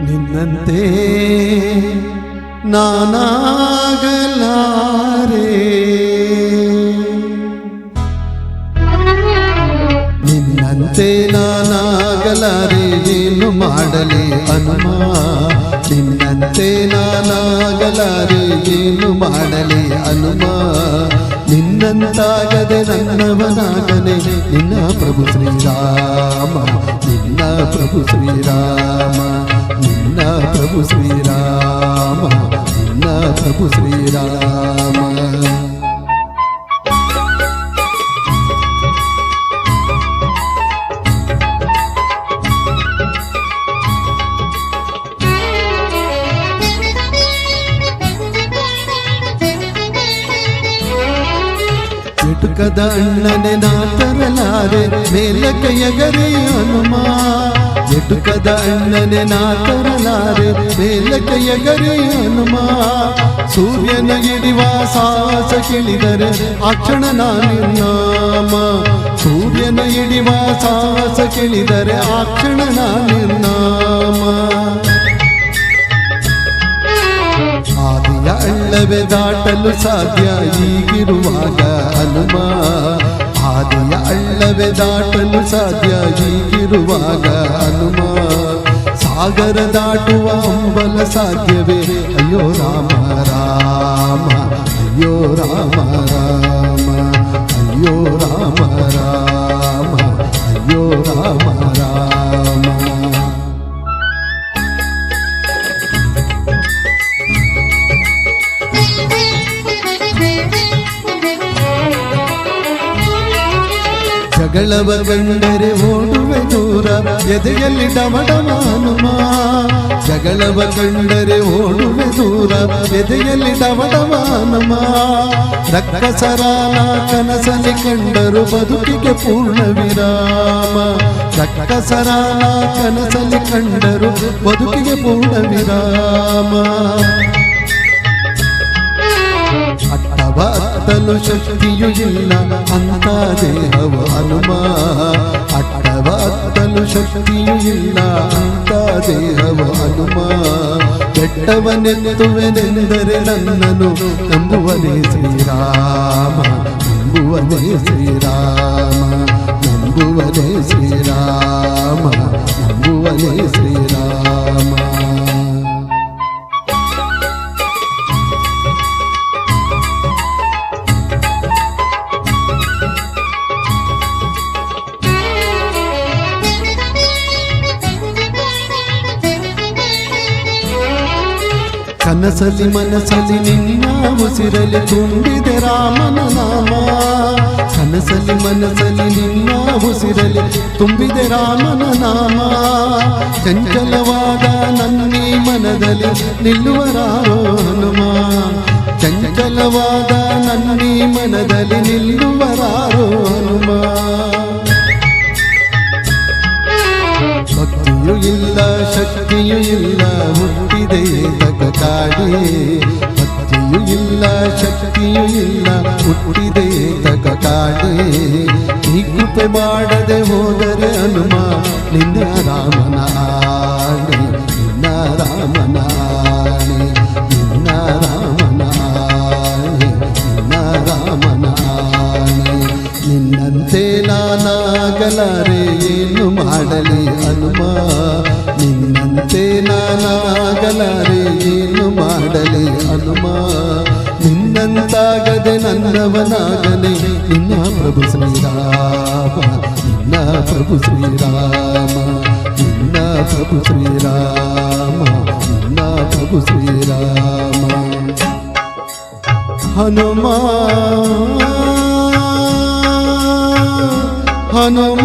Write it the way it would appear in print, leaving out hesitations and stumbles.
ನಿನ್ನಂತೆ ನಾನಾಗಲಾರೆ, ನಿನ್ನಂತೆ ನಾನಾಗಲಾರೆ, ಏನು ಮಾಡಲಿ ಹನುಮ. ನಿನ್ನಂತೆ ನಾನಾಗಲಾರೆ, ಏನು ಮಾಡಲಿ ಹನುಮ. ನಿನ್ನಂತಾಗದೆ ನನ್ನವನಾಗನೆ ನಿನ್ನ ಪ್ರಭು ಶ್ರೀರಾಮ, ನಿನ್ನ ಪ್ರಭು ಶ್ರೀರಾಮ, ನಿನ್ನ ಪ್ರಭು ಶ್ರೀರಾಮ, ನಿನ್ನ ಪ್ರಭು ಶ್ರೀರಾಮ. ಎಟುಕದ ಅಣ್ಣನೆ ನಾ ತರಲಾರೆ, ಮೇಲಕ್ಕೆ ಎಗರಿ ಹನುಮ. ಎಟುಕದ ಅಣ್ಣನೆ ನಾ ತರಲಾರೆ, ಮೇಲಕ್ಕೆ ಎಗರಿ ಹನುಮ. ಸೂರ್ಯನ ಹಿಡಿವ ಸಾಹಸ ಕೇಳಿದರೆ ಆ ಕ್ಷಣ ನಾನಿರ್ನಾಮ. ಸೂರ್ಯನ ಹಿಡಿವ ಸಾಹಸ ಕೇಳಿದರೆ ಆ ಕ್ಷಣ ನಾನಿರ್ನಾಮ. ಆದಿಯ ಅಳ್ಳವೇ ದಾಟಲು ಸಾಧ್ಯ ಈಗಿರುವಾಗ ಹನುಮ. ಆದಿಯ ಅಳ್ಳವೇ ದಾಟಲು ಸಾಧ್ಯ ಈಗಿರುವಾಗ ಹನುಮ. ಸಾಗರ ದಾಟುವ ಹಂಬಲ ಸಾಧ್ಯವೇ, ಅಯ್ಯೋ ರಾಮ ರಾಮ, ಅಯ್ಯೋ ರಾಮ ರಾಮ, ಅಯ್ಯೋ ರಾಮ ರಾಮ, ಅಯ್ಯೋ ರಾಮ ರಾಮ. ಜಗಳವ ಕಂಡರೆ ಓಡುವೆ ದೂರ, ಎದೆಯಲ್ಲಿ ಡಮಡಮ ಹನುಮ. ಜಗಳವ ಕಂಡರೆ ಓಡುವೆ ದೂರ, ಎದೆಯಲ್ಲಿ ಡಮಡಮ ಹನುಮ. ರಕ್ಕಸರಾನ ಕನಸಲಿ ಕಂಡರು ಬದುಕಿಗೆ ಪೂರ್ಣ ವಿರಾಮ. ರಕ್ಕಸರಾನ ಕನಸಲಿ ಕಂಡರು ಬದುಕಿಗೆ ಪೂರ್ಣ ವಿರಾಮ. ಅಟ್ಟಬತ್ತಲು ಶಕ್ತಿಯೂ ಇಲ್ಲ ಅಂತ ದೇಹವ ಹನುಮ. ಅಟ್ಟಬತ್ತಲು ಶಕ್ತಿಯೂ ಇಲ್ಲ ಅಂತ ದೇಹವ ಹನುಮ. ಬೆಟ್ಟವನ್ನೆತ್ತುವೆನೆಂದರೆ ನನ್ನನು ನಂಬುವನೇ ಶ್ರೀರಾಮ, ನಂಬುವನೇ ಶ್ರೀರಾಮ, ನಂಬುವನೇ ಶ್ರೀರಾಮ, ನಂಬುವನೇ ಶ್ರೀರಾಮ. ಕನಸಲಿ ಮನಸಲಿ ನಿನ್ನ ಉಸಿರಲಿ ತುಂಬಿದೆ ರಾಮನ ನಾಮ. ಕನಸಲಿ ಮನಸಲಿ ನಿನ್ನ ಉಸಿರಲಿ ತುಂಬಿದೆ ರಾಮನ ನಾಮ. ಚಂಚಲವಾದ ನನ್ನೀ ಮನದಲ್ಲಿ ನಿಲ್ಲುವರಾರೋ ಹನುಮ. ಚಂಚಲವಾದ ನನ್ನೀ ಮನದಲ್ಲಿ ನಿಲ್ಲುವರಾರೋ ಹನುಮ. ಭಕ್ತಿಯೂ ಇಲ್ಲ ಶಕ್ತಿಯೂ ಇಲ್ಲ ಹುಟ್ಟಿದೆ ತಗ ಕಾಡಿ. ಭಕ್ತಿಯೂ ಇಲ್ಲ ಶಕ್ತಿಯೂ ಇಲ್ಲ ಹುಟ್ಟಿದೆ ತಗ ಕಾಡಿ. ಈ ಕೃಪೆ ಮಾಡದೆ ಹೋದರೆ ಹನುಮ ನಿನ್ನ ರಾಮನ ಆಣೆ, ನಿನ್ನ ರಾಮನ ಆಣೆ, ನಿನ್ನ ರಾಮನ ಆಣೆ, ನಿನ್ನ ರಾಮನ ಆಣೆ. ನಿನ್ನಂತೆ ನಾನಾಗಲಾರೆ, ಏನು ಮಾಡಲಿ ಹನುಮ. ನಿನ್ನಂತೆ ನಾನಾಗಲಾರೆ, ಏನು ಮಾಡಲಿ ಹನುಮ. ನಿನ್ನಂತಾಗದೆ ನನ್ನವನಾಗನೆ ನಿನ್ನ ಪ್ರಭು ಶ್ರೀರಾಮ, ನಿನ್ನ ಪ್ರಭು ಶ್ರೀರಾಮ, ನಿನ್ನ ಪ್ರಭು ಶ್ರೀರಾಮ, ನಿನ್ನ ಪ್ರಭು ಶ್ರೀರಾಮ. ಹನುಮ ಹನುಮ